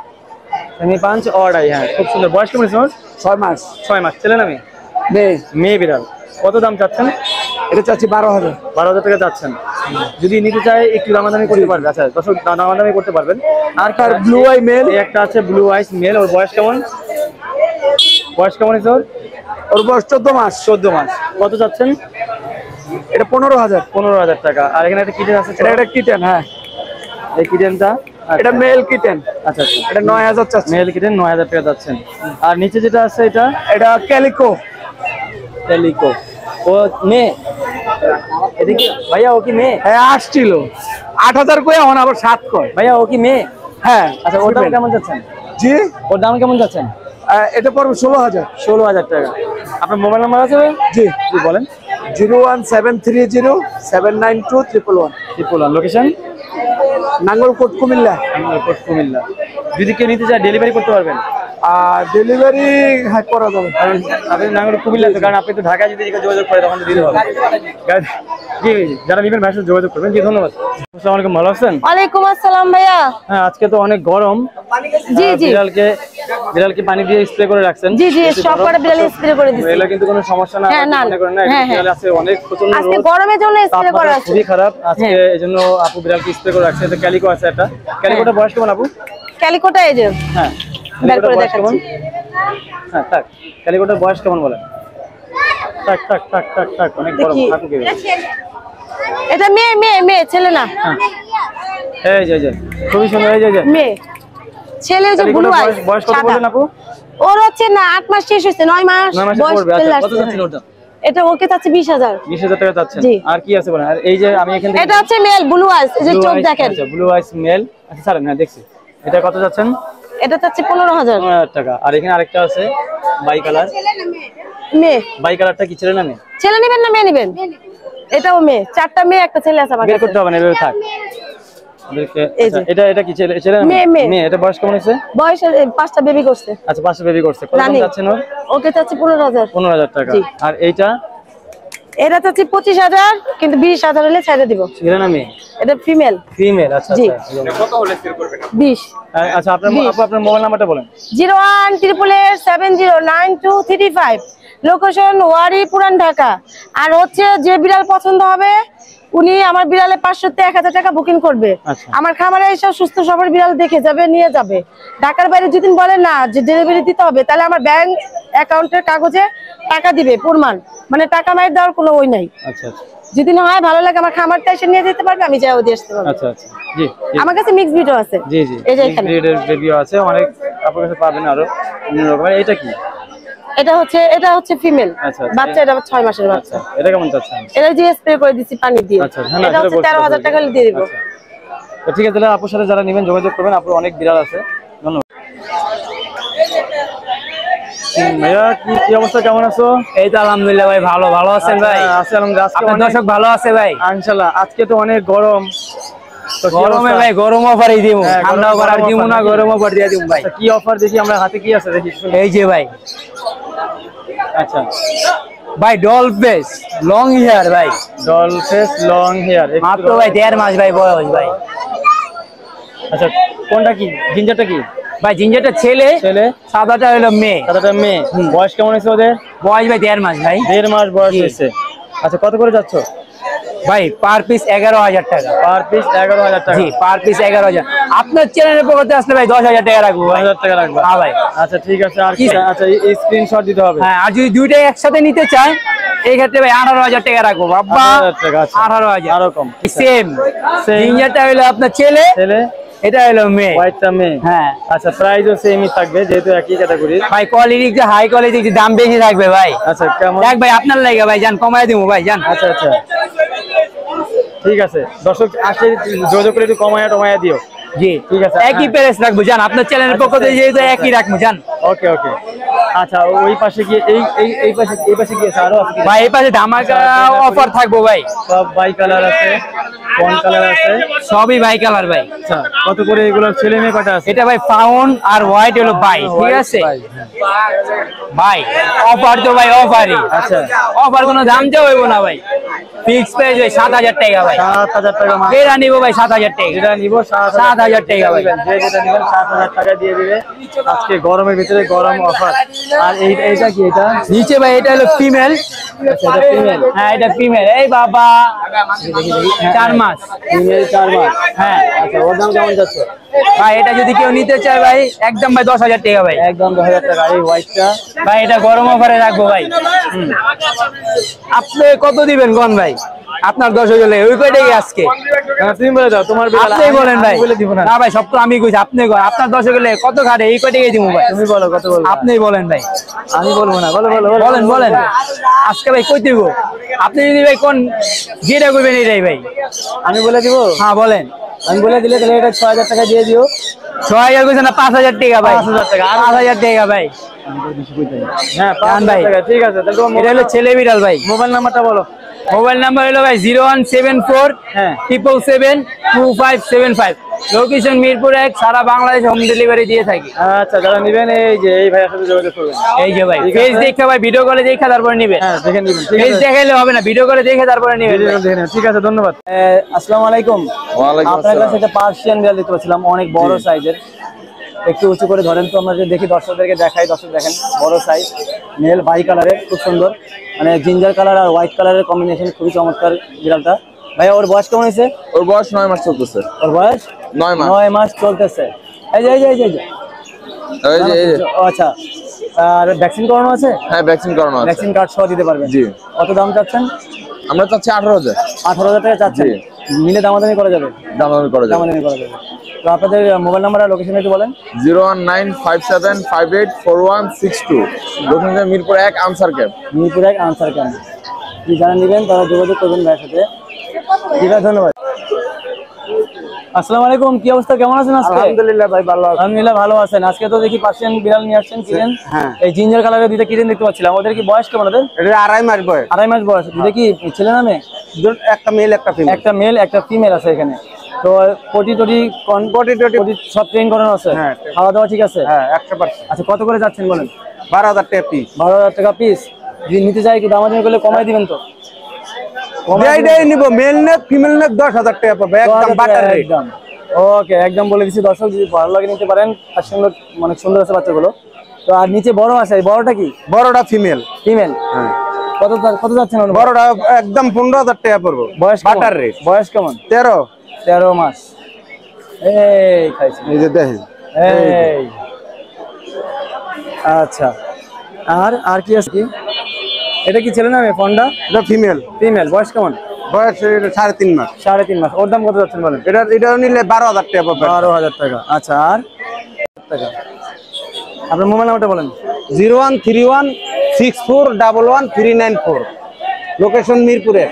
সেমি পাঞ্চ অর্ডাই, হ্যাঁ খুব সুন্দর। বয়স কেমন আছে? 6 মাস। 6 মাস। ছেলে না মেয়ে? মেয়ে বিড়াল। কত দাম চাচ্ছেন? এটা চাচ্ছি 12,000। 12,000 টাকা চাচ্ছেন। যদি নিতে চাই একটু দামাদামি করতে পারবেন। আচ্ছা দর্শক দামাদামি করতে পারবেন। আর তার ব্লু আই মেল একটা আছে, ব্লু আইস মেল। ওর বয়স কেমন? বয়স কেমন আছে ওর? ওর বয়স 14 মাস। 14 মাস। কত চাচ্ছেন? এটা 15,000। 15,000 টাকা। আর এখানে একটা কিটেন আছে। এটা একটা কিটেন। হ্যাঁ, এই কিটেনটা এটা মেল কিটেন। আচ্ছা আচ্ছা, এটা 9,000 চাচ্ছি। মেল কিটেন 9,000 টাকা যাচ্ছেন। আর নিচে যেটা আছে এটা ক্যালিকো। ক্যালিকো। ও মেয়ে? এদিকে ভাইয়া, ও কি মেয়ে? হ্যাঁ, আসছিল 8,000 কই, এখন আবার 7 কয়। ভাইয়া ও কি মেয়ে? হ্যাঁ। আচ্ছা, ওর দাম কেমন যাচ্ছেন? জি, ওর দাম কেমন যাচ্ছেন? এটা পড়বে 16,000। 16,000 টাকা। আপনার মোবাইল নাম্বার আছে? জি জি বলেন। 01730792111। লোকেশন নাঙ্গলকোট, কুমিল্লা। নাঙ্গলকোট, কুমিল্লা। যদি কেউ নিতে চায় ডেলিভারি করতে পারবেন? ডেলিভারি হ্যাঁ করা যাবে। কারণ আপনি নাঙ্গল কুমিল্লা তো, কারণ আপনি তো ঢাকায় যদি যোগাযোগ করে তখন তো দিতে হবে। জি, যারা নেবেন ভাইয়ের সাথে যোগাযোগ করবেন। জি ধন্যবাদ। আসসালামু আলাইকুম, ভালো আছেন? ওয়ালাইকুম আসসালাম ভাইয়া। হ্যাঁ, আজকে তো অনেক গরম। জি জি। বিড়ালকে পানি দিয়ে স্প্রে করে রাখছেন? জি জি, সব করে বিড়ালে স্প্রে করে দিছি। এগুলো কিন্তু কোনো সমস্যা না, মনে করেন না। বিড়াল আছে অনেক প্রচন্ড রোদ, আজকে গরমের জন্য স্প্রে করা আছে। খুবই খারাপ আজকে, এজন্য আপু বিড়ালকে স্প্রে করে রাখছে। এটা ক্যালিকো আছে একটা। ক্যালিকোটা বয়স কেমন আপু? ক্যালিকোটা এই যে, হ্যাঁ বের করে দেখাচ্ছি। হ্যাঁ থাক, ক্যালিকোটার বয়স কেমন বলেন? থাক থাক থাক থাক থাক, অনেক গরম। থাকুক। এটা মেয়ে মেয়ে মেয়ে, ছেলে না। এই যে খুবই সুন্দর। এই যে মেয়ে, ছেলে যে ব্লু আইস। বয়স কত বলেন আপু? ওর হচ্ছে না 8 মাস শেষ হয়েছে, 9 মাস বয়স চলে আসছে। কত যাচ্ছিল ওটা? এটা ওকে চাচ্ছে 20,000। 20,000 টাকা যাচ্ছে। আর কি আছে বলেন? আর এই যে আমি এখান থেকে, এটা হচ্ছে মেল ব্লু আইস, এই যে চোখ দেখেন। আচ্ছা, ব্লু আইস মেল। আচ্ছা স্যার, না দেখছি। এটা কত যাচ্ছেন? এটা চাচ্ছে 15,000 টাকা। আর এখানে আরেকটা আছে বাই কালার। মেয়ে। বাই কালারটা কি ছেলে না মেয়ে? ছেলে নেবেন না মেয়ে নেবেন? এটাও মেয়ে। 4টা মেয়ে, একটা ছেলে আছে আমার বের কাছে। করতে হবে না, এভাবে থাক। এটা কি ছেলে না মেয়ে? এটা বয়স কেমন হয়েছে? বয়স 5টা বেবি করছে। আচ্ছা, 5টা বেবি করছে। কত দাম যাচ্ছেন ওর? ওকে চাচ্ছে 15,000। 15,000 টাকা। আর এইটা? এটা চাচ্ছি 25,000, কিন্তু 20,000 হলে ছেড়ে দিব। ছেলে না মেয়ে? এটা ফিমেল। ফিমেল। আচ্ছা জি। আচ্ছা, কত হলে সেল করবেন? 20। আচ্ছা, আপনার মোবাইল নাম্বারটা বলেন। 01888709235, লোকেশন ওয়ারি, পুরান ঢাকা। আর হচ্ছে যে বিড়াল পছন্দ হবে উনি আমার বিড়ালে 500 থেকে 1000 টাকা বুকিং করবে। আমার খামারে এসে সুস্থ সবল বিড়াল দেখে যাবে, নিয়ে যাবে। ঢাকার বাইরে যদি বলে না যে ডেলিভারি দিতে হবে, তাহলে আমার ব্যাংক অ্যাকাউন্টের কাগজে টাকা দিবে প্রমাণ, মানে টাকা মাইর দেওয়ার কোনো ওই নাই। আচ্ছা আচ্ছা। যদি না হয় ভালো লাগে আমার খামারটা এসে নিয়ে যেতে পারবে, আমি যাও দিয়ে আসতে পারবো। আচ্ছা আচ্ছা। জি, আমার কাছে মিক্স ভিডিও আছে। জি জি, এই যে এখানে ভিডিও আছে অনেক, আপনার কাছে পাবেন আরো বিভিন্ন রকমের। এটা কি? এটা হচ্ছে ফিমেল বাচ্চা। এটা 6 মাসের বাচ্চা। এটা কেমন চাচ্ছেন? এটা যে স্প্রে করে দিছি পানি দিয়ে। এটা হচ্ছে 13,000 টাকা দিয়ে দিব। তো ঠিক আছে, তাহলে আপুর সাথে যারা নেবেন যোগাযোগ করবেন। আপুর অনেক বিড়াল আছে। ধন্যবাদ ভাইয়া। কি অবস্থা, কেমন আছো? এই তো আলহামদুলিল্লাহ ভাই, ভালো আছেন ভাই? আছি আলহামদুলিল্লাহ। আপনার দর্শক ভালো আছে ভাই? ইনশাআল্লাহ। আজকে তো অনেক গরম, গরমে ভাই গরম অফারই দিব, ঠান্ডা করার দিব না, গরম অফার দিয়ে দিব ভাই। কি অফার দেখি আমরা, হাতে কি আছে দেখি। এই যে ভাই, আচ্ছা ভাই ডল ফেস লং হেয়ার ভাই, ডল ফেস লং হেয়ার, মাত্র ভাই 1.5 মাস ভাই বয়স ভাই। আচ্ছা, কোনটা কি? জিঞ্জারটা কি ভাই? জিঞ্জারটা ছেলে, সাদাটা হলো মেয়ে। সাদাটা মেয়ে। বয়স কেমন হয়েছে ওদের? বয়স ভাই 1.5 মাস ভাই। 1.5 মাস বয়স হয়েছে। আচ্ছা, কত করে যাচ্ছ ভাই? পার পিস 11,000 টাকা। পার পিস 11,000 টাকা? জি, পার পিস 11,000। আপনার চ্যানেলের পক্ষে আসলে ভাই 10,000 টাকা রাখবো। 10,000 টাকা রাখবো? হ্যাঁ ভাই। আচ্ছা ঠিক আছে। আর কি? আচ্ছা, এই স্ক্রিনশট দিতে হবে। হ্যাঁ, আর যদি দুইটাই একসাথে নিতে চান এই ক্ষেত্রে ভাই 18,000 টাকা রাখবো। বাবা 18,000 আরো কম। সেম জিঞ্জারটা হলো আপনার ছেলে, এটা হলো মেয়ে। হোয়াইটটা মেয়ে। হ্যাঁ। আচ্ছা, প্রাইসও সেমই থাকবে যেহেতু একই ক্যাটাগরি। ভাই কোয়ালিটি যে হাই কোয়ালিটি, দাম বেশি থাকবে ভাই। আচ্ছা, কেমন? দেখ ভাই আপনার লাগে ভাই, জান কমায় দিব ভাই, জান। আচ্ছা আচ্ছা, ঠিক আছে। দর্শক আসলে যোগাযোগ করে একটু কমায়া দিও। জি ঠিক আছে, একই প্রাইস রাখবো জান, আপনার চ্যানেলের পক্ষ থেকে যেহেতু একই রাখবো জান। ওকে ওকে। আচ্ছা ওই পাশে কি এই পাশে কি আছে আরো আছে ভাই এই পাশে ধামাকা অফার থাকবো ভাই। সব বাই কালার আছে, কোন কালার আছে, সবই বাই কালার ভাই। আচ্ছা কত করে এগুলো ছেলে মেয়ে কটা আছে? এটা ভাই ফাউন আর হোয়াইট হলো বাই, ঠিক আছে ভাই। অফার তো ভাই অফারই। আচ্ছা অফার কোনো দাম চাও হইব না ভাই, ফিক্স প্রাইস ভাই 7000 টাকা ভাই। 7000 টাকা মাত্র। এটা নিব ভাই 7000 টাকা। এটা নিব 7000 টাকা ভাই। যে যেটা নেবেন 7000 টাকা দিয়ে দিবে। আজকে গরমের ভিতরে গরম অফার। আর এইটা কি? এটা নিচে ভাই এটা হলো ফিমেল। আচ্ছা এটা ফিমেল। হ্যাঁ এটা ফিমেল। এই বাবা 4 মাস ফিমেল 4 মাস। হ্যাঁ আচ্ছা ওর দাম কেমন যাচ্ছে ভাই? এটা যদি কেউ নিতে চায় ভাই একদম ভাই 10000 টাকা ভাই। একদম 10000 টাকা। এই হোয়াইটটা ভাই এটা গরম অফারে রাখবো ভাই। আপনি কত দিবেন কোন ভাই? আপনার 10 হলে ওই কয়টাই আজকে তুমি বলে দাও তোমার বিল। আপনি বলেন ভাই। বলে দিব না। না ভাই সব তো আমি কইছি, আপনি কই আপনার 10 হলে কত খাটে এই কয়টাই দিব ভাই। তুমি বলো কত বলবো? আপনিই বলেন ভাই। আমি বলবো না। বলো বলো বলেন বলেন আজকে ভাই কই দিব? আপনি যদি ভাই কোন যেটা কইবেন এটাই ভাই। আমি বলে দিব। হ্যাঁ বলেন। আমি বলে দিলে তাহলে এটা 6000 টাকা দিয়ে দিও। 6000 কইছেন না 5000 টাকা ভাই। 5000 টাকা। 5000 টাকা ভাই। হ্যাঁ জান 5000 ভাই। টাকা ঠিক আছে। তাহলে তোমার এটা হলো ছেলে বিড়াল ভাই। মোবাইল নাম্বারটা বলো। মোবাইল নাম্বার হলো ভাই 0174 হ্যাঁ 777 2575। লোকেশন মিরপুর 1, সারা বাংলাদেশ হোম ডেলিভারি দিয়ে থাকি। আচ্ছা যারা নেবেন এই যে এই ভাইয়ের সাথে যোগাযোগ করবেন। এই যে ভাই ঠিক পেজ আছে। দেখে ভাই ভিডিও কলে দেখে তারপরে নিবেন। হ্যাঁ দেখে নেবেন। ঠিক পেজ আছে দেখাইলে হবে না, ভিডিও কলে দেখে তারপরে নিবেন। ভিডিও দেখে নেবেন। ঠিক আছে ধন্যবাদ। আসসালামু আলাইকুম। আপনার কাছে একটা পার্সিয়ান বিড়াল দেখতে পাচ্ছিলাম, অনেক বড় সাইজের। একটু উঁচু করে ধরেন তো আমরা যে দেখি, দর্শকদেরকে দেখাই। দর্শক দেখেন বড় সাইজ, মেল বাই কালারের, খুব সুন্দর। মানে জিঞ্জার কালার আর হোয়াইট কালারের কম্বিনেশন, খুবই চমৎকার বিড়ালটা। ভাইয়া ওর বয়স কেমন হয়েছে? ওর বয়স 9 মাস চলতেছে। ওর বয়স 9 মাস চলতেছে। এই যে এই যে এই যে এই যে ও আচ্ছা। আর ভ্যাকসিন করানো আছে? হ্যাঁ ভ্যাকসিন করানো আছে। ভ্যাকসিন কার্ড সহ দিতে পারবেন? জি। কত দাম চাচ্ছেন? আমরা চাচ্ছি 18000। 18000 টাকা চাচ্ছেন? জি। মিলে দামাদামি করা যাবে? দামাদামি করা যাবে। দামাদামি করা যাবে। তো আপনাদের মোবাইল নাম্বার আর লোকেশন একটু বলেন। 01957584162। Location Mirpur 1 answer camp. Mirpur 1 answer camp. কি যারা নেবেন তারা যোগাযোগ করবেন ভাইয়ের সাথে। ঠিক আছে ধন্যবাদ। আসসালামু আলাইকুম, কি অবস্থা, কেমন আছেন আজকে? আলহামদুলিল্লাহ ভাই ভালো আছি। আলহামদুলিল্লাহ ভালো আছেন। আজকে তো দেখি পার্সিয়ান বিড়াল নিয়ে আসছেন, কিটেন। হ্যাঁ। এই জিঞ্জার কালারের দুইটা কিটেন দেখতে পাচ্ছিলাম। ওদের কি বয়স কেমন? ওদের এটা 2.5 মাস বয়স। 2.5 মাস বয়স। দুইটা কি ছেলে না মেয়ে? একটা মেল একটা ফিমেল। একটা মেল একটা ফিমেল আছে এখানে। তো পটি টটি সব ট্রেন করানো আছে? হ্যাঁ। খাওয়া দাওয়া ঠিক আছে? হ্যাঁ 100%। আচ্ছা কত করে যাচ্ছেন বলেন? 12000 টাকা পিস। 12000 টাকা পিস। যদি নিতে চাই একটু দামাদামি করলে কমাই দিবেন তো? এইটাই নিব, মেল নে ফিমেল নে 10000 টাকা পাবে একদম বাটার রেট। একদম ওকে, একদম বলে দিচ্ছি দর্শক, যদি ভালো লাগে নিতে পারেন। আর সুন্দর, অনেক সুন্দর আছে বাচ্চাগুলো। তো আর নিচে বড় আছে, এই বড়টা কি? বড়টা ফিমেল। ফিমেল। হ্যাঁ। কত যাচ্ছেন? বড়টা একদম 15000 টাকা পড়বে। বয়স বাটার রেট। বয়স কেমন? 13 মাস। এই খাইছে। এই যে দেখেন। এই আচ্ছা। আর কি আছে কি? এটা কি ছেলে না মেয়ে? ফন্ডা এটা ফিমেল। ফিমেল। বয়স কেমন? বয়স 3.5 মাস। 3.5 মাস। ওর দাম কত যাচ্ছেন বলেন? এটাও নিলে 12000 টাকা পাবে। 12000 টাকা। আচ্ছা আর টাকা। আপনার মোবাইল নাম্বারটা বলেন। 013164111394। লোকেশন মিরপুরে।